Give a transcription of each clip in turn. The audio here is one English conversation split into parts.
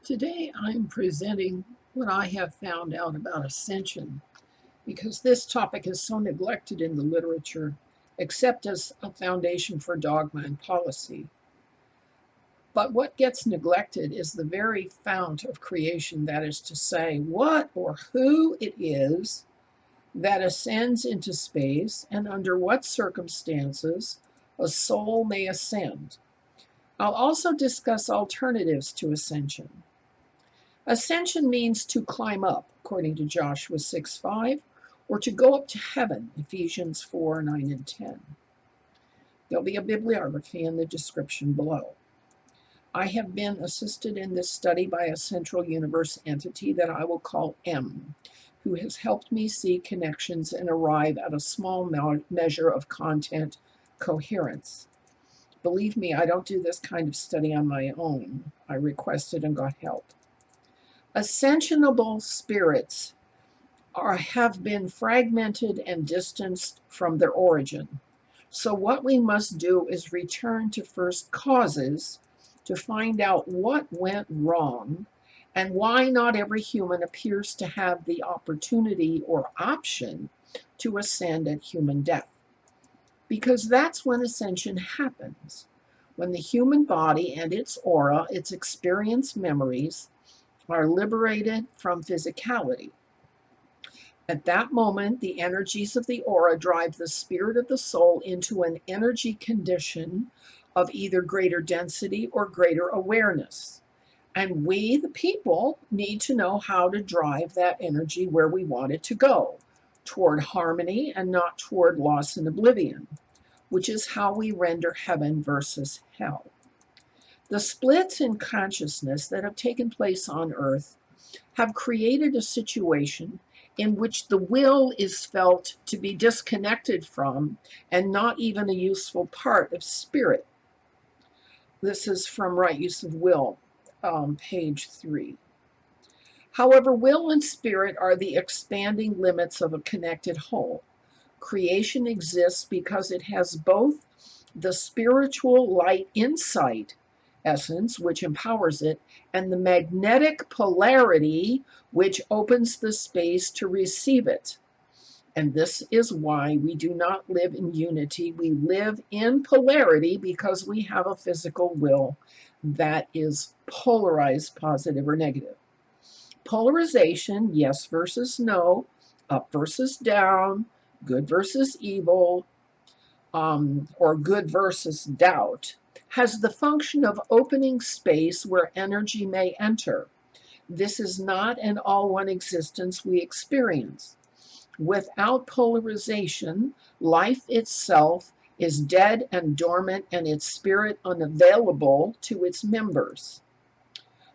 Today I'm presenting what I have found out about ascension because this topic is so neglected in the literature, except as a foundation for dogma and policy. But what gets neglected is the very fount of creation, that is to say, what or who it is that ascends into space and under what circumstances a soul may ascend. I'll also discuss alternatives to ascension. Ascension means to climb up, according to Joshua 6:5, or to go up to heaven, Ephesians 4:9 and 10. There'll be a bibliography in the description below. I have been assisted in this study by a central universe entity that I will call M, who has helped me see connections and arrive at a small measure of content coherence. Believe me, I don't do this kind of study on my own. I requested and got help. Ascensionable spirits have been fragmented and distanced from their origin. So what we must do is return to first causes to find out what went wrong and why not every human appears to have the opportunity or option to ascend at human death. Because that's when ascension happens, when the human body and its aura, its experience memories, are liberated from physicality. At that moment, the energies of the aura drive the spirit of the soul into an energy condition of either greater density or greater awareness. And we, the people, need to know how to drive that energy where we want it to go, toward harmony and not toward loss and oblivion, which is how we render heaven versus hell. The splits in consciousness that have taken place on Earth have created a situation in which the will is felt to be disconnected from and not even a useful part of spirit. This is from Right Use of Will, page 3. However, will and spirit are the expanding limits of a connected whole. Creation exists because it has both the spiritual light insight essence, which empowers it, and the magnetic polarity, which opens the space to receive it. And this is why we do not live in unity. We live in polarity because we have a physical will that is polarized, positive or negative. Polarization, yes versus no, up versus down, good versus evil, or good versus doubt, has the function of opening space where energy may enter. This is not an all-one existence we experience. Without polarization, life itself is dead and dormant and its spirit unavailable to its members.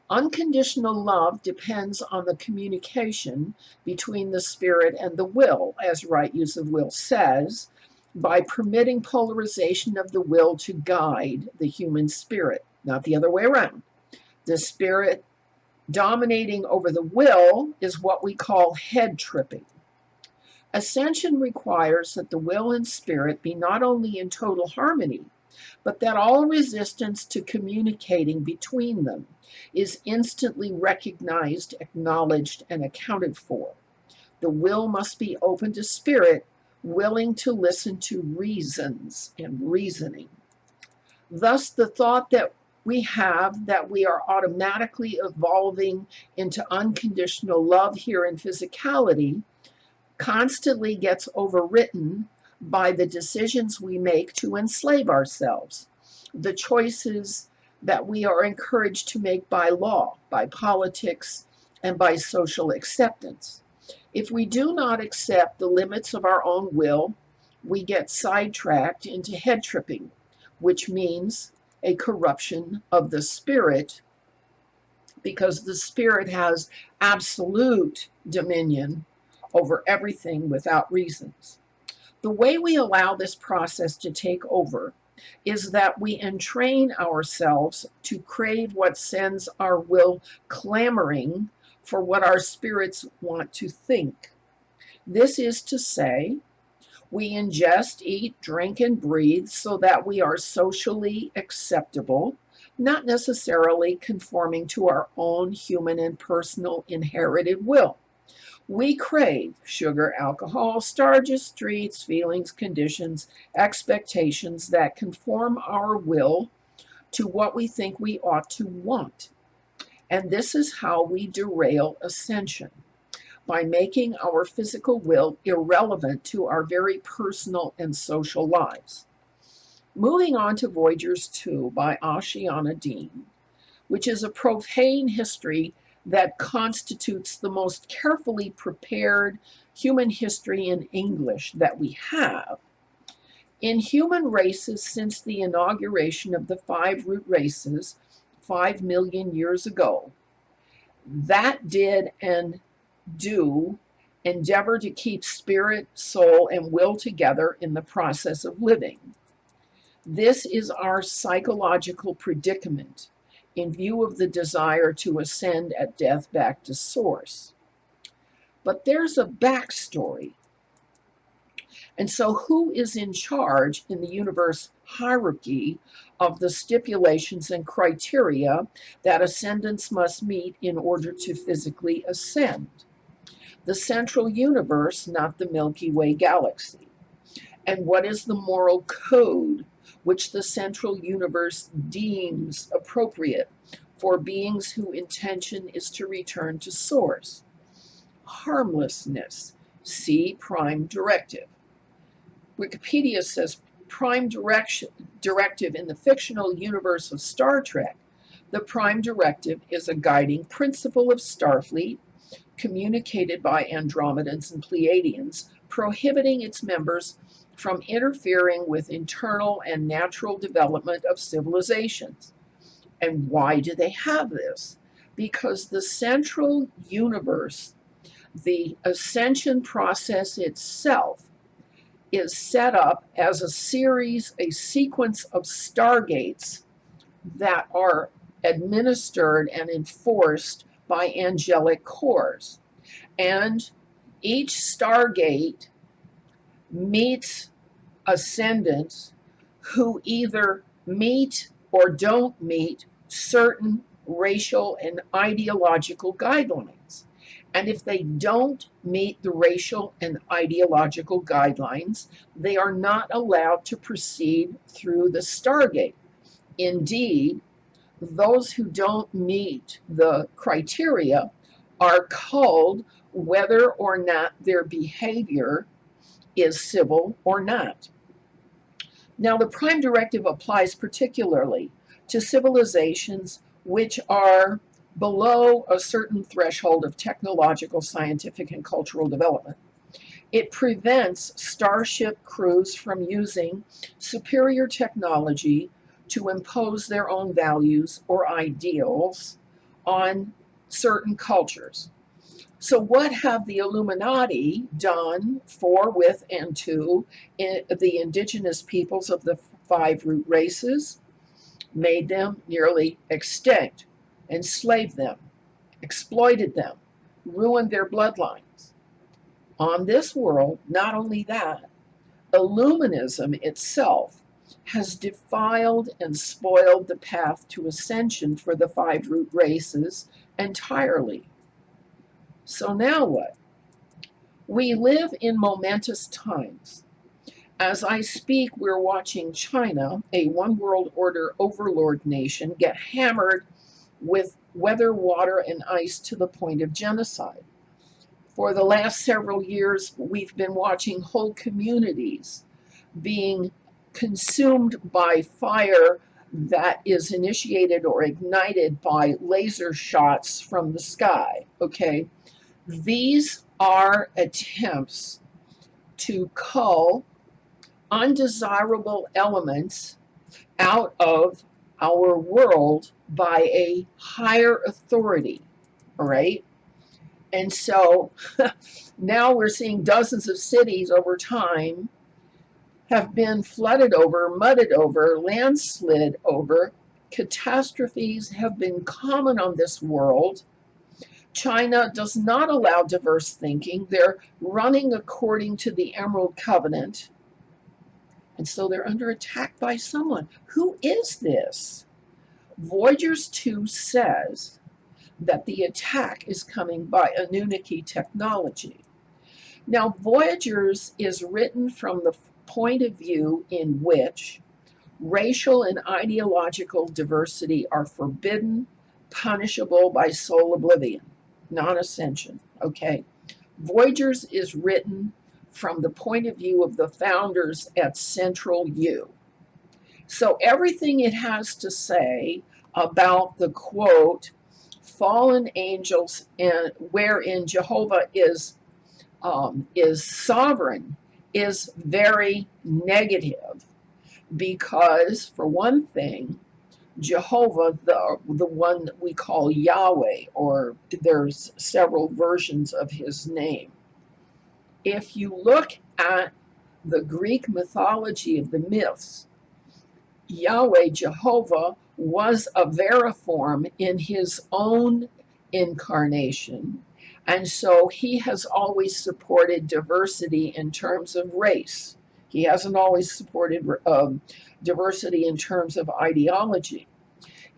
Unconditional love depends on the communication between the spirit and the will, as Right Use of Will says, by permitting polarization of the will to guide the human spirit, not the other way around. The spirit dominating over the will is what we call head tripping. Ascension requires that the will and spirit be not only in total harmony, but that all resistance to communicating between them is instantly recognized, acknowledged, and accounted for. The will must be open to spirit, willing to listen to reasons and reasoning. Thus, the thought that we have that we are automatically evolving into unconditional love here in physicality constantly gets overwritten by the decisions we make to enslave ourselves, the choices that we are encouraged to make by law, by politics, and by social acceptance. If we do not accept the limits of our own will, we get sidetracked into head tripping, which means a corruption of the spirit, because the spirit has absolute dominion over everything without reasons. The way we allow this process to take over is that we entrain ourselves to crave what sends our will clamoring for what our spirits want to think. This is to say, we ingest, eat, drink, and breathe so that we are socially acceptable, not necessarily conforming to our own human and personal inherited will. We crave sugar, alcohol, starches, treats, feelings, conditions, expectations that conform our will to what we think we ought to want. And this is how we derail ascension, by making our physical will irrelevant to our very personal and social lives. Moving on to Voyagers 2 by Ashiana Dean, which is a profane history that constitutes the most carefully prepared human history in English that we have. In human races, since the inauguration of the 5 root races 5 million years ago, that did and do endeavor to keep spirit, soul, and will together in the process of living. This is our psychological predicament in view of the desire to ascend at death back to source. But there's a backstory. And so who is in charge in the universe hierarchy of the stipulations and criteria that ascendants must meet in order to physically ascend? The central universe, not the Milky Way galaxy. And what is the moral code which the central universe deems appropriate for beings whose intention is to return to source? Harmlessness. See prime directive. Wikipedia says prime directive in the fictional universe of Star Trek. The prime directive is a guiding principle of Starfleet communicated by Andromedans and Pleiadians, prohibiting its members from interfering with internal and natural development of civilizations. And why do they have this? Because the central universe, the ascension process itself, is set up as a sequence of stargates that are administered and enforced by angelic cores. And each stargate meets ascendants who either meet or don't meet certain racial and ideological guidelines. And if they don't meet the racial and ideological guidelines, they are not allowed to proceed through the stargate. Indeed, those who don't meet the criteria are culled whether or not their behavior is civil or not. Now, the prime directive applies particularly to civilizations which are below a certain threshold of technological, scientific, and cultural development. It prevents starship crews from using superior technology to impose their own values or ideals on certain cultures. So what have the Illuminati done for, with, and to the indigenous peoples of the 5 root races? Made them nearly extinct, enslaved them, exploited them, ruined their bloodlines. On this world, not only that, Illuminism itself has defiled and spoiled the path to ascension for the 5 root races entirely. So now what? We live in momentous times. As I speak, we're watching China, a one world order overlord nation, get hammered with weather, water, and ice to the point of genocide. For the last several years, we've been watching whole communities being consumed by fire that is initiated or ignited by laser shots from the sky, okay? These are attempts to cull undesirable elements out of our world by a higher authority, all right? And so now we're seeing dozens of cities over time have been flooded over, mudded over, landslid over. Catastrophes have been common on this world. China does not allow diverse thinking. They're running according to the Emerald Covenant. And so they're under attack by someone. Who is this? Voyagers 2 says that the attack is coming by Anunnaki technology. Now, Voyagers is written from the point of view in which racial and ideological diversity are forbidden, punishable by soul oblivion, non-ascension, okay? Voyagers is written from the point of view of the founders at Central U. So everything it has to say about the quote, fallen angels, and wherein Jehovah is sovereign, is very negative, because for one thing, Jehovah, the one that we call Yahweh, or there's several versions of his name. If you look at the Greek mythology of the myths, Yahweh, Jehovah, was a veriform in his own incarnation, and so he has always supported diversity in terms of race. He hasn't always supported diversity in terms of ideology.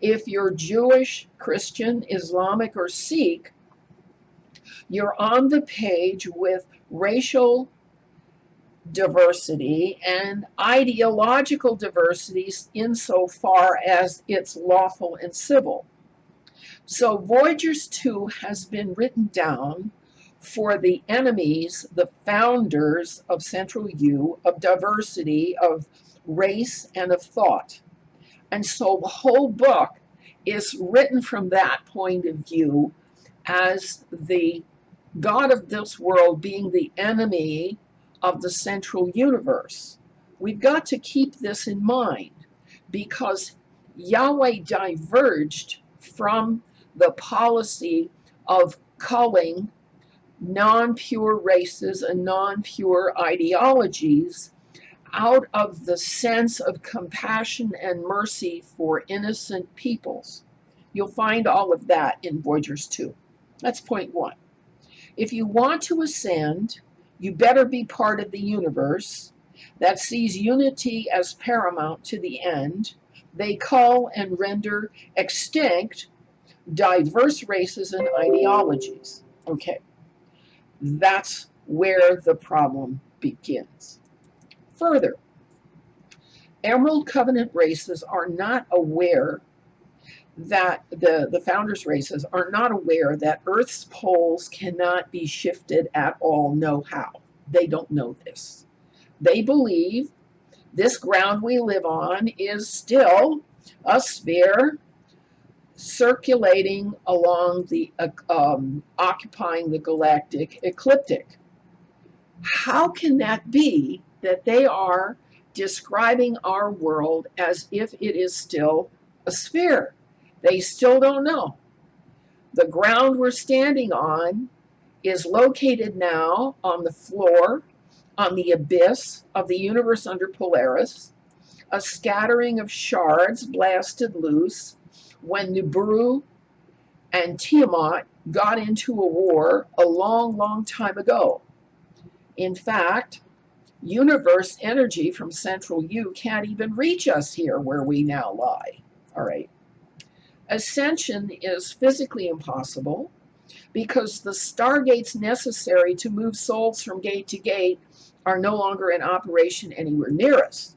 If you're Jewish, Christian, Islamic, or Sikh, you're on the page with racial diversity and ideological diversities insofar as it's lawful and civil. So Voyagers 2 has been written down for the enemies, the founders of Central U, of diversity, of race, and of thought. And so the whole book is written from that point of view, as the God of this world being the enemy of the central universe. We've got to keep this in mind, because Yahweh diverged from the policy of culling non-pure races and non-pure ideologies out of the sense of compassion and mercy for innocent peoples. You'll find all of that in Voyagers 2. That's point one. If you want to ascend, you better be part of the universe that sees unity as paramount to the end. They cull and render extinct diverse races and ideologies. Okay, that's where the problem begins. Further, Emerald Covenant races are not aware that the founders races are not aware that Earth's poles cannot be shifted at all. No how. They don't know this. They believe this ground we live on is still a sphere circulating along the occupying the galactic ecliptic. How can that be that they are describing our world as if it is still a sphere? They still don't know. The ground we're standing on is located now on the floor, on the abyss of the universe under Polaris, a scattering of shards blasted loose when Nibiru and Tiamat got into a war a long, long time ago. In fact, universe energy from Central U can't even reach us here where we now lie. All right. Ascension is physically impossible because the stargates necessary to move souls from gate to gate are no longer in operation anywhere near us.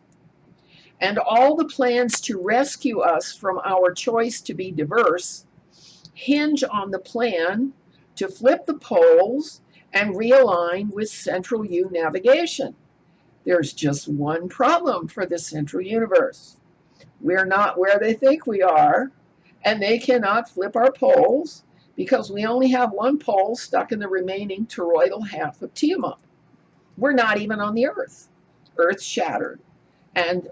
And all the plans to rescue us from our choice to be diverse hinge on the plan to flip the poles and realign with Central U navigation. There's just one problem for the Central Universe. We're not where they think we are, and they cannot flip our poles because we only have one pole stuck in the remaining toroidal half of Tiamat. We're not even on the Earth. Earth shattered, and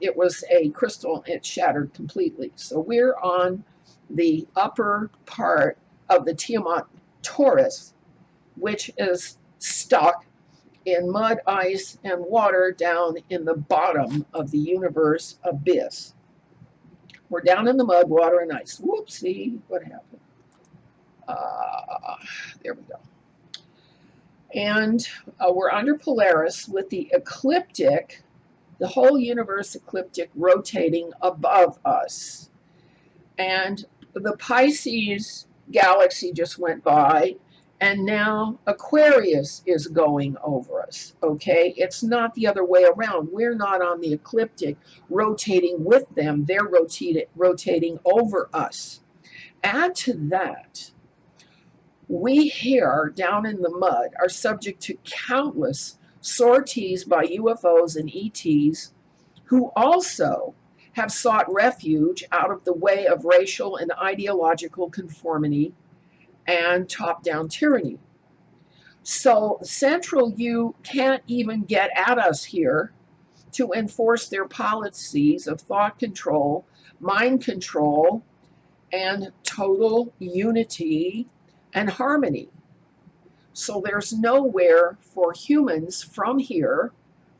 it was a crystal. It shattered completely. So we're on the upper part of the Tiamat torus, which is stuck in mud, ice, and water down in the bottom of the universe abyss. We're down in the mud, water, and ice. Whoopsie, what happened? There we go. And we're under Polaris with the ecliptic, the whole universe ecliptic rotating above us. And the Pisces galaxy just went by, and now Aquarius is going over us, okay? It's not the other way around. We're not on the ecliptic rotating with them. They're rotating over us. Add to that, we here down in the mud are subject to countless sorties by UFOs and ETs who also have sought refuge out of the way of racial and ideological conformity and top-down tyranny. So Central U can't even get at us here to enforce their policies of thought control, mind control, and total unity and harmony. So there's nowhere for humans from here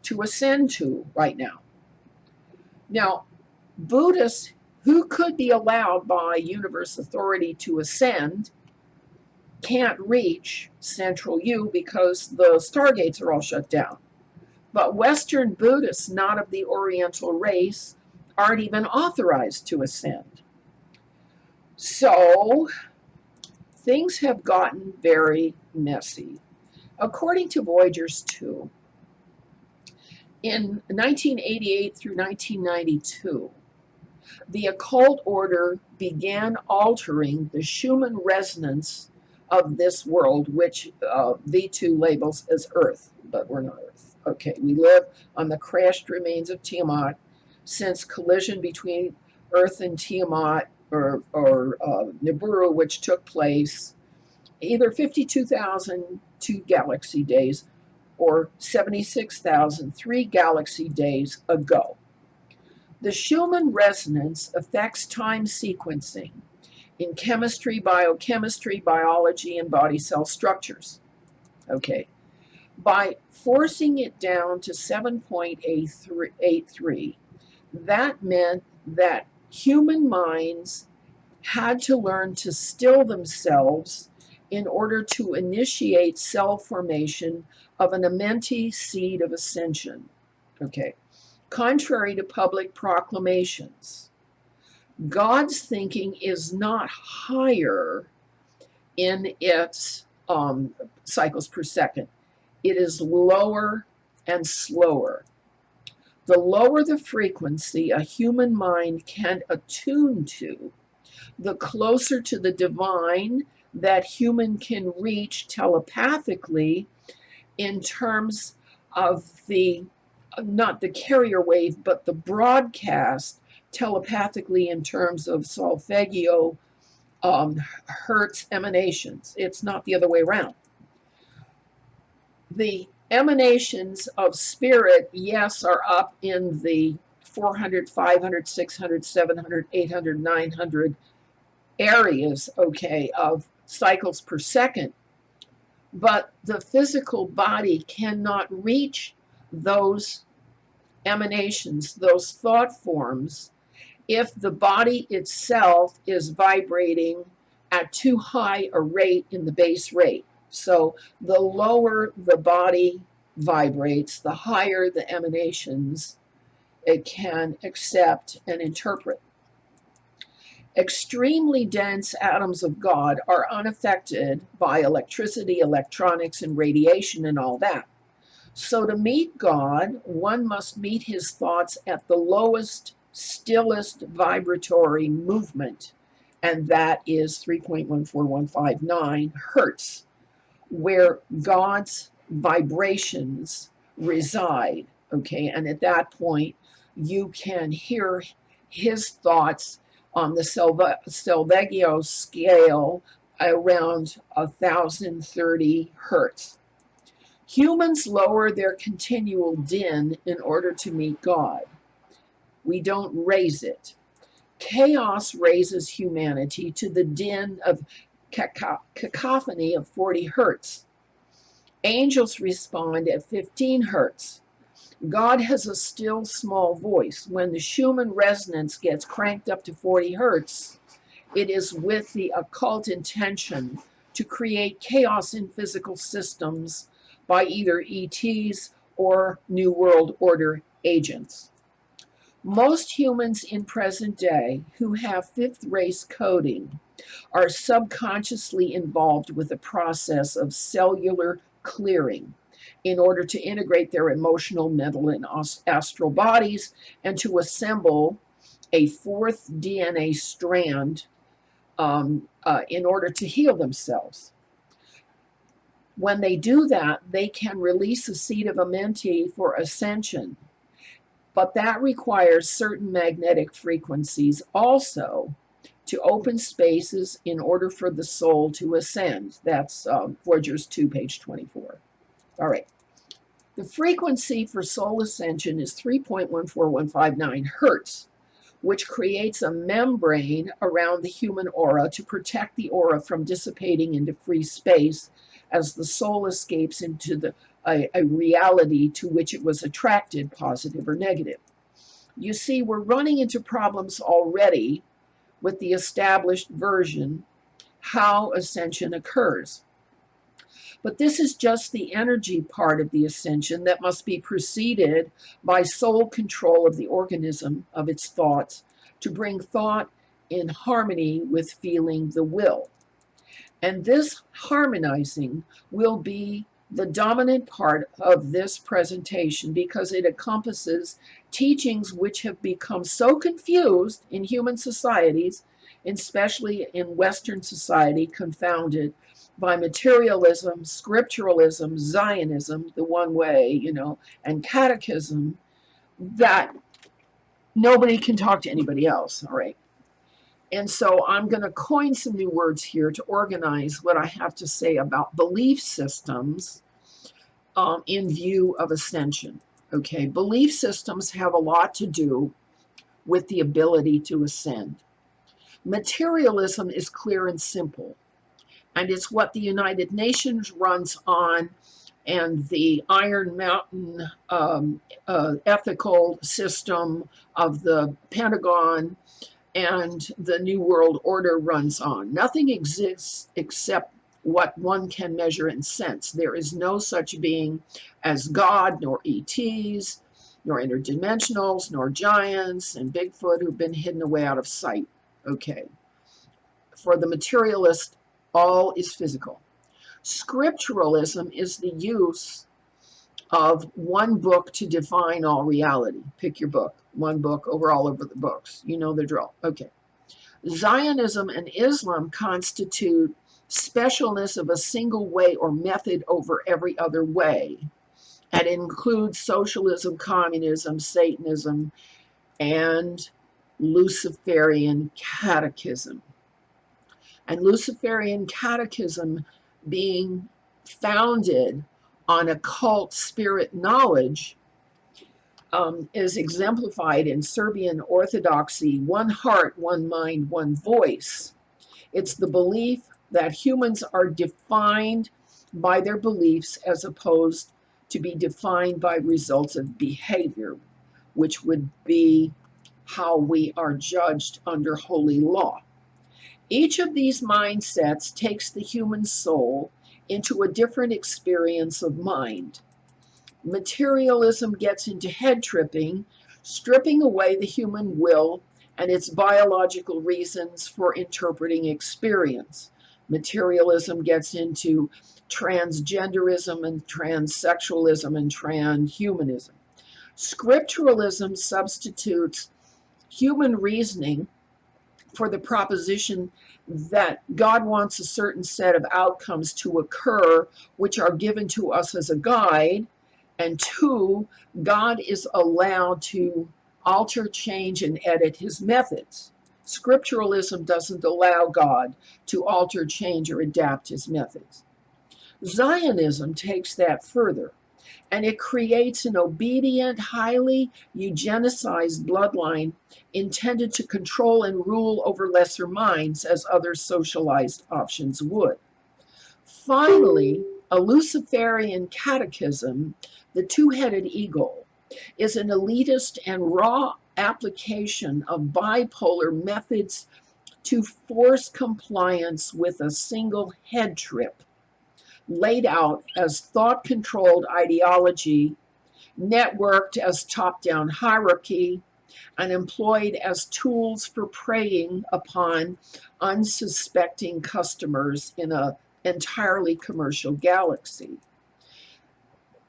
to ascend to right now. Now, Buddhists who could be allowed by universe authority to ascend can't reach Central U because the stargates are all shut down. But Western Buddhists not of the Oriental race aren't even authorized to ascend. So things have gotten very messy. According to Voyagers 2, in 1988 through 1992, the occult order began altering the Schumann resonance of this world, which V2 labels as Earth, but we're not Earth. Okay, we live on the crashed remains of Tiamat since collision between Earth and Tiamat or Nibiru, which took place either 52,002 galaxy days or 76,000 3 galaxy days ago. The Schumann resonance affects time sequencing in chemistry, biochemistry, biology, and body cell structures. Okay, by forcing it down to 7.83, that meant that human minds had to learn to still themselves in order to initiate cell formation of an Amenti seed of ascension. Okay, contrary to public proclamations, God's thinking is not higher in its cycles per second. It is lower and slower. The lower the frequency a human mind can attune to, the closer to the divine that human can reach telepathically in terms of the, not the carrier wave, but the broadcast telepathically in terms of solfeggio hertz emanations. It's not the other way around. The emanations of spirit, yes, are up in the 400, 500, 600, 700, 800, 900 areas, okay, of cycles per second. But the physical body cannot reach those emanations, those thought forms, if the body itself is vibrating at too high a rate in the base rate. So the lower the body vibrates, the higher the emanations it can accept and interpret. Extremely dense atoms of God are unaffected by electricity, electronics, and radiation and all that. So to meet God, one must meet his thoughts at the lowest, stillest vibratory movement, and that is 3.14159 hertz, where God's vibrations reside, okay? And at that point, you can hear his thoughts on the Solfeggio scale around 1030 hertz. Humans lower their continual din in order to meet God. We don't raise it. Chaos raises humanity to the din of cacophony of 40 hertz. Angels respond at 15 hertz. God has a still small voice. When the Schumann resonance gets cranked up to 40 hertz, it is with the occult intention to create chaos in physical systems by either ETs or New World Order agents. Most humans in present day who have fifth race coding are subconsciously involved with the process of cellular clearing in order to integrate their emotional, mental, and astral bodies and to assemble a fourth DNA strand in order to heal themselves. When they do that, they can release a seed of Amenti for ascension, but that requires certain magnetic frequencies also to open spaces in order for the soul to ascend. That's Voyagers 2, page 24. All right. The frequency for soul ascension is 3.14159 hertz, which creates a membrane around the human aura to protect the aura from dissipating into free space as the soul escapes into a reality to which it was attracted, positive or negative. You see, we're running into problems already with the established version, how ascension occurs. But this is just the energy part of the ascension that must be preceded by soul control of the organism, of its thoughts, to bring thought in harmony with feeling the will. And this harmonizing will be the dominant part of this presentation because it encompasses teachings which have become so confused in human societies, especially in Western society, confounded by materialism, scripturalism, Zionism, the one way, and catechism, that nobody can talk to anybody else, all right? And so I'm going to coin some new words here to organize what I have to say about belief systems in view of ascension. Okay, belief systems have a lot to do with the ability to ascend. Materialism is clear and simple, and it's what the United Nations runs on, and the Iron Mountain ethical system of the Pentagon and the New World Order runs on. Nothing exists except what one can measure and sense. There is no such being as God, nor ETs, nor interdimensionals, nor giants and Bigfoot who've been hidden away out of sight. Okay. For the materialist, all is physical. Scripturalism is the use of one book to define all reality. Pick your book. One book all over the books. You know the drill. Okay. Zionism and Islam constitute specialness of a single way or method over every other way. And it includes socialism, communism, Satanism, and Luciferian catechism. And Luciferian catechism being founded on occult spirit knowledge is exemplified in Serbian Orthodoxy, one heart, one mind, one voice. It's the belief that humans are defined by their beliefs as opposed to be defined by results of behavior, which would be how we are judged under holy law. Each of these mindsets takes the human soul into a different experience of mind. Materialism gets into head tripping, stripping away the human will and its biological reasons for interpreting experience. Materialism gets into transgenderism and transsexualism and transhumanism. Scripturalism substitutes human reasoning for the proposition that God wants a certain set of outcomes to occur, which are given to us as a guide. And two, God is allowed to alter, change, and edit his methods. Scripturalism doesn't allow God to alter, change, or adapt his methods. Zionism takes that further, and it creates an obedient, highly eugenicized bloodline intended to control and rule over lesser minds as other socialized options would. Finally, a Luciferian catechism, the two-headed eagle, is an elitist and raw application of bipolar methods to force compliance with a single head trip, laid out as thought-controlled ideology, networked as top-down hierarchy, and employed as tools for preying upon unsuspecting customers in an entirely commercial galaxy.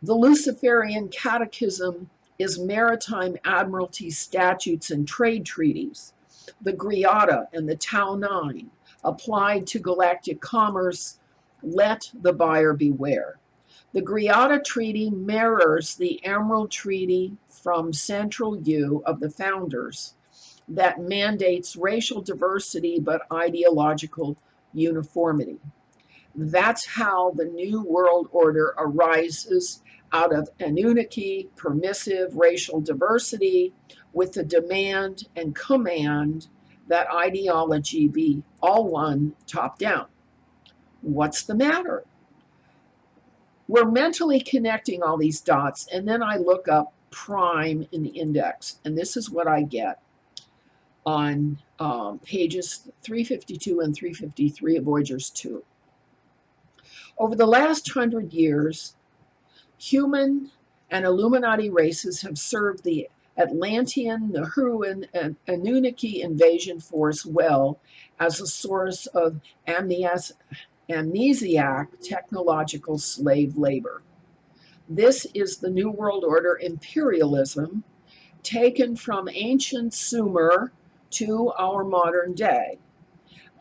The Luciferian Catechism is maritime admiralty statutes and trade treaties. The Griata and the Tau 9 applied to galactic commerce. Let the buyer beware. The Griata Treaty mirrors the Emerald Treaty from Central U of the founders that mandates racial diversity but ideological uniformity. That's how the New World Order arises, out of Anunnaki, permissive racial diversity, with the demand and command that ideology be all one, top down. What's the matter? We're mentally connecting all these dots, and then I look up prime in the index, and this is what I get on pages 352 and 353 of Voyagers 2. Over the last 100 years, human and Illuminati races have served the Atlantean, Nehruan, and Anunnaki invasion force well as a source of amnesiac technological slave labor. This is the New World Order imperialism taken from ancient Sumer to our modern day.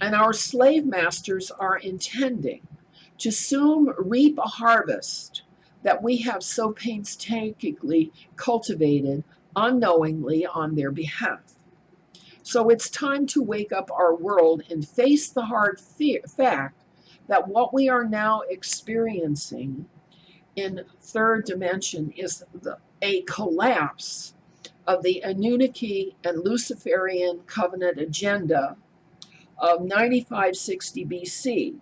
And our slave masters are intending to soon reap a harvest that we have so painstakingly cultivated unknowingly on their behalf. So it's time to wake up our world and face the hard fact that what we are now experiencing in third dimension is a collapse of the Anunnaki and Luciferian covenant agenda of 9560 BC,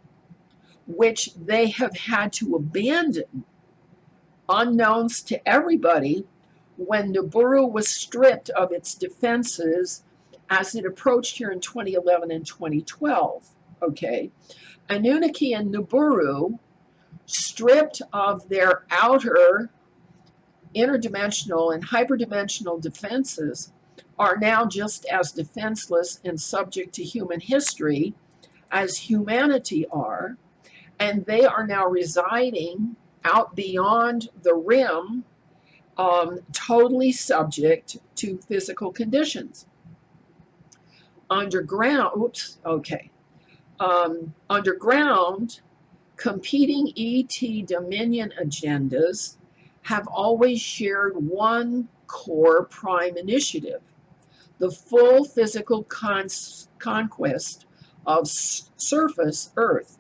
which they have had to abandon unknowns to everybody when Nibiru was stripped of its defenses as it approached here in 2011 and 2012. Okay, Anunnaki and Nibiru, stripped of their outer interdimensional and hyperdimensional defenses, are now just as defenseless and subject to human history as humanity are, and they are now residing out beyond the rim, totally subject to physical conditions. Underground, underground, competing ET Dominion agendas have always shared one core prime initiative: the full physical conquest of surface Earth,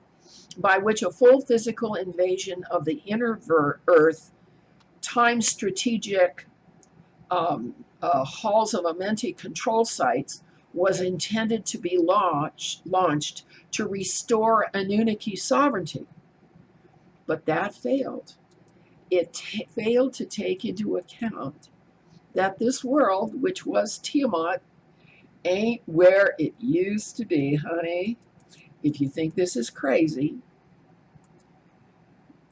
by which a full physical invasion of the inner Earth, time strategic halls of Amenti control sites, was intended to be launched to restore Anunnaki sovereignty. But that failed. It failed to take into account that this world, which was Tiamat, ain't where it used to be, honey. If you think this is crazy,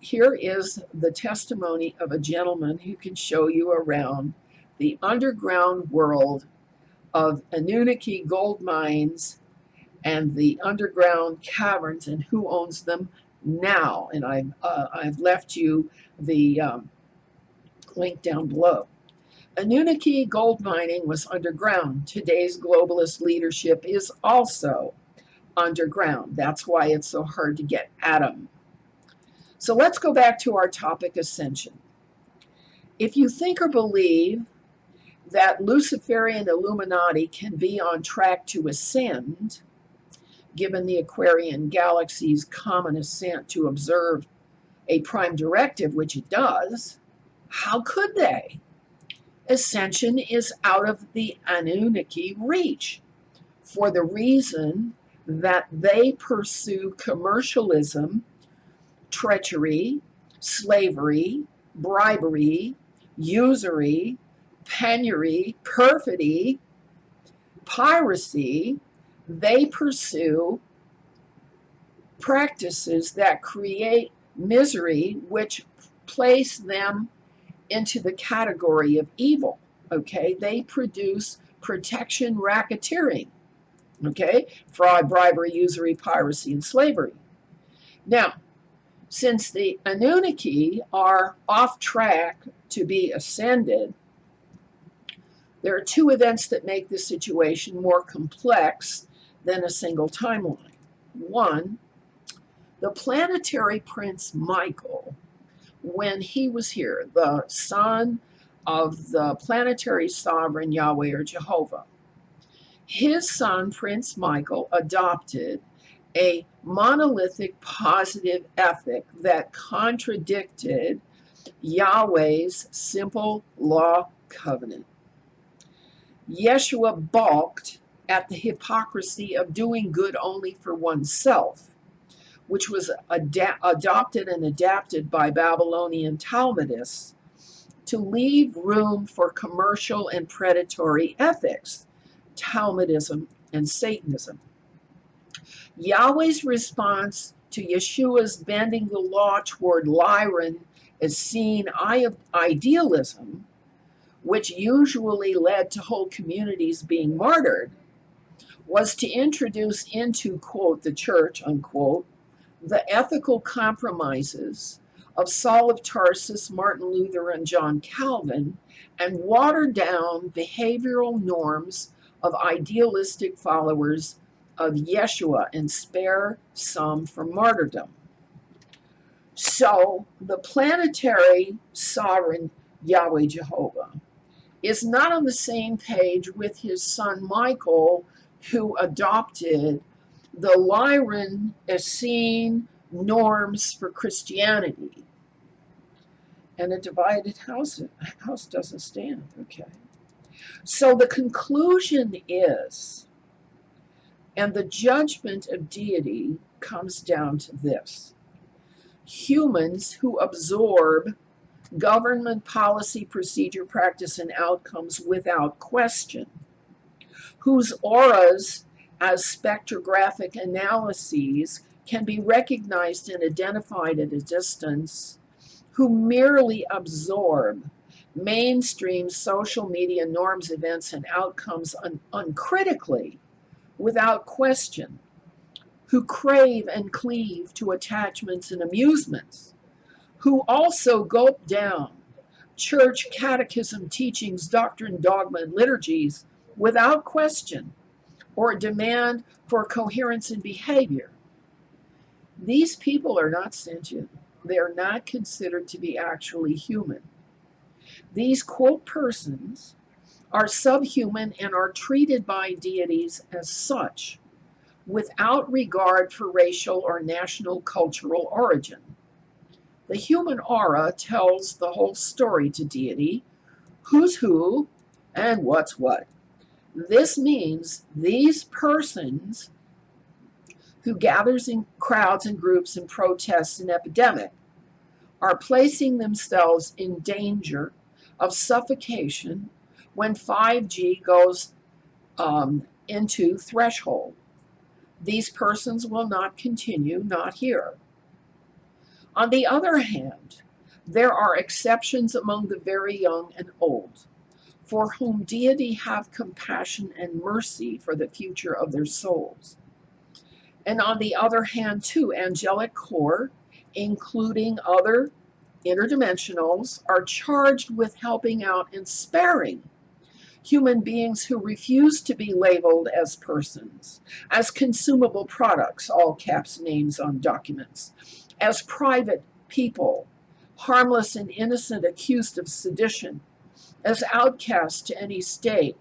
here is the testimony of a gentleman who can show you around the underground world of Anunnaki gold mines and the underground caverns and who owns them now. And I've left you the link down below. Anunnaki gold mining was underground. Today's globalist leadership is also underground. That's why it's so hard to get at them. So let's go back to our topic, Ascension. If you think or believe that Luciferian Illuminati can be on track to ascend, given the Aquarian galaxy's common ascent to observe a prime directive, which it does, how could they? Ascension is out of the Anunnaki reach for the reason that they pursue commercialism, treachery, slavery, bribery, usury, penury, perfidy, piracy. They pursue practices that create misery, which place them into the category of evil. Okay, they produce protection racketeering. Okay, fraud, bribery, usury, piracy, and slavery. Now, since the Anunnaki are off track to be ascended, there are two events that make the situation more complex than a single timeline. One, the planetary prince Michael, when he was here, the son of the planetary sovereign Yahweh or Jehovah, his son, Prince Michael, adopted a monolithic positive ethic that contradicted Yahweh's simple law covenant. Yeshua balked at the hypocrisy of doing good only for oneself, which was adopted and adapted by Babylonian Talmudists to leave room for commercial and predatory ethics, Talmudism and Satanism. Yahweh's response to Yeshua's bending the law toward Lyran Essene idealism, which usually led to whole communities being martyred, was to introduce into, quote, the church, unquote, the ethical compromises of Saul of Tarsus, Martin Luther, and John Calvin, and water down behavioral norms of idealistic followers of Yeshua and spare some from martyrdom. So the planetary sovereign Yahweh Jehovah is not on the same page with his son Michael, who adopted the Lyran Essene norms for Christianity. And a divided house doesn't stand, okay? So the conclusion is, and the judgment of deity comes down to this: humans who absorb government policy, procedure, practice, and outcomes without question, whose auras as spectrographic analyses can be recognized and identified at a distance, who merely absorb mainstream social media norms, events, and outcomes uncritically, without question, who crave and cleave to attachments and amusements, who also gulp down church catechism teachings, doctrine, dogma, and liturgies without question or demand for coherence in behavior. These people are not sentient. They are not considered to be actually human. These, quote, persons are subhuman and are treated by deities as such, without regard for racial or national cultural origin. The human aura tells the whole story to deity, who's who and what's what. This means these persons who gathers in crowds and groups and protests an epidemic are placing themselves in danger of suffocation when 5G goes into threshold. These persons will not continue, not here. On the other hand, there are exceptions among the very young and old, for whom deity have compassion and mercy for the future of their souls. And on the other hand, too, angelic corps, including other interdimensionals, are charged with helping out and sparing human beings who refuse to be labeled as persons, as consumable products, all caps names on documents, as private people, harmless and innocent, accused of sedition, as outcasts to any state,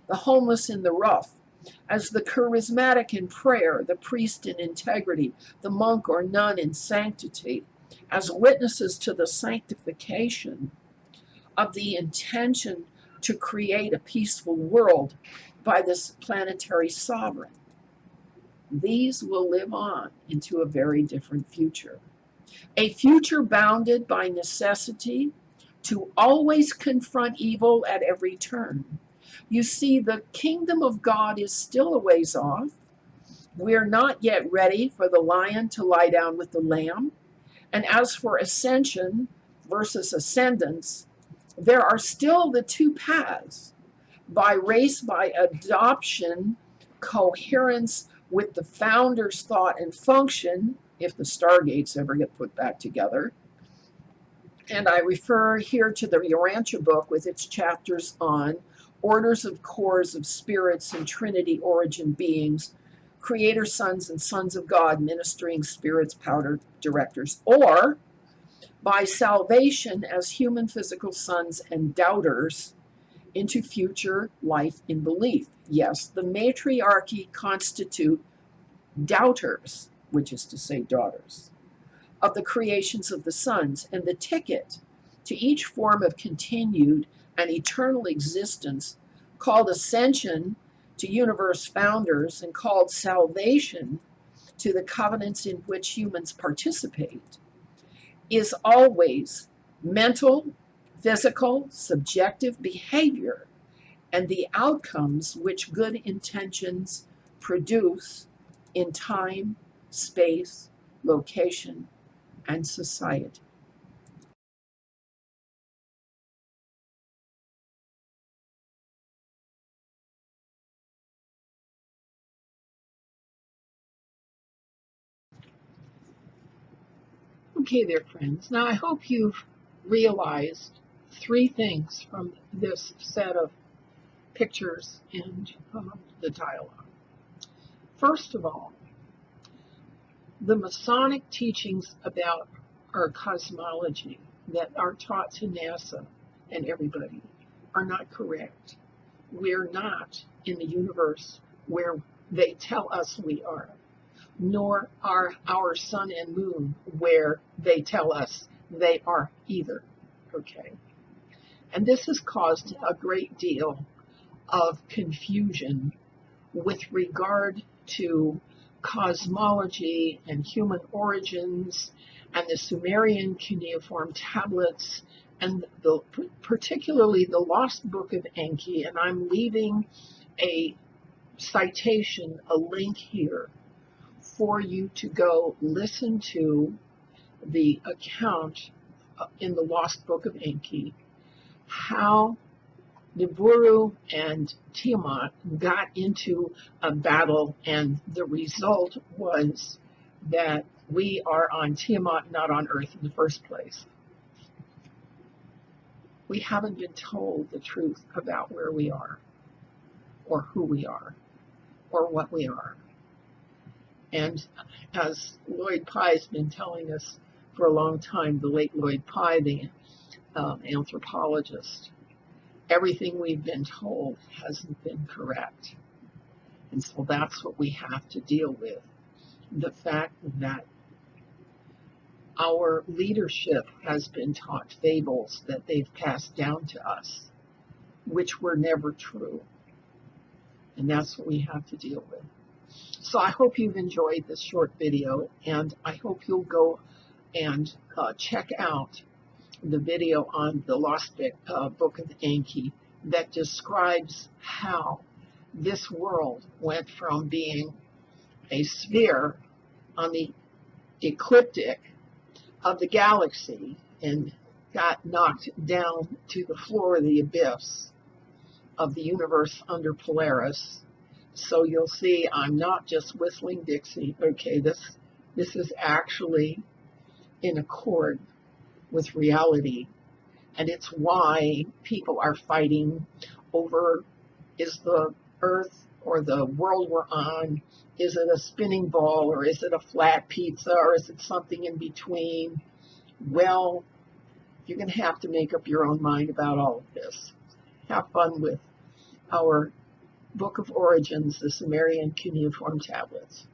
the homeless in the rough, as the charismatic in prayer, the priest in integrity, the monk or nun in sanctity, as witnesses to the sanctification of the intention to create a peaceful world by this planetary sovereign. These will live on into a very different future. A future bounded by necessity to always confront evil at every turn. You see, the kingdom of God is still a ways off. We're not yet ready for the lion to lie down with the lamb. And as for ascension versus ascendance, There are still the two paths: by race, by adoption, coherence with the founder's thought and function, if the stargates ever get put back together. And I refer here to the Urantia book with its chapters on orders of cores of spirits and Trinity origin beings, creator sons and sons of God, ministering spirits, powder directors, or by salvation as human physical sons and doubters into future life in belief. Yes, the matriarchy constitute doubters, which is to say daughters, of the creations of the sons, and the ticket to each form of continued and eternal existence, called ascension to universe founders and called salvation to the covenants in which humans participate, is always mental, physical, subjective behavior and the outcomes which good intentions produce in time, space, location, and society. Okay there, friends. Now I hope you've realized three things from this set of pictures and the dialogue. First of all, the Masonic teachings about our cosmology that are taught to NASA and everybody are not correct. We're not in the universe where they tell us we are, nor are our sun and moon where they tell us they are either. Okay? And this has caused a great deal of confusion with regard to cosmology and human origins and the Sumerian Cuneiform Tablets and particularly the Lost Book of Enki. And I'm leaving a citation, a link here for you to go listen to the account in the Lost Book of Enki, how Nibiru and Tiamat got into a battle, and the result was that we are on Tiamat, not on Earth in the first place. We haven't been told the truth about where we are, or who we are, or what we are. And as Lloyd Pye's been telling us for a long time, the late Lloyd Pye, the anthropologist, everything we've been told hasn't been correct. And so that's what we have to deal with. The fact that our leadership has been taught fables that they've passed down to us, which were never true. And that's what we have to deal with. So I hope you've enjoyed this short video, and I hope you'll go and check out the video on the Lost Book of Enki that describes how this world went from being a sphere on the ecliptic of the galaxy and got knocked down to the floor of the abyss of the universe under Polaris. So you'll see I'm not just whistling Dixie. Okay, this is actually in accord with reality, and it's why people are fighting over, is the Earth or the world we're on, is it a spinning ball, or is it a flat pizza, or is it something in between? Well, you're going to have to make up your own mind about all of this. Have fun with our Book of Origins, the Sumerian Cuneiform Tablets.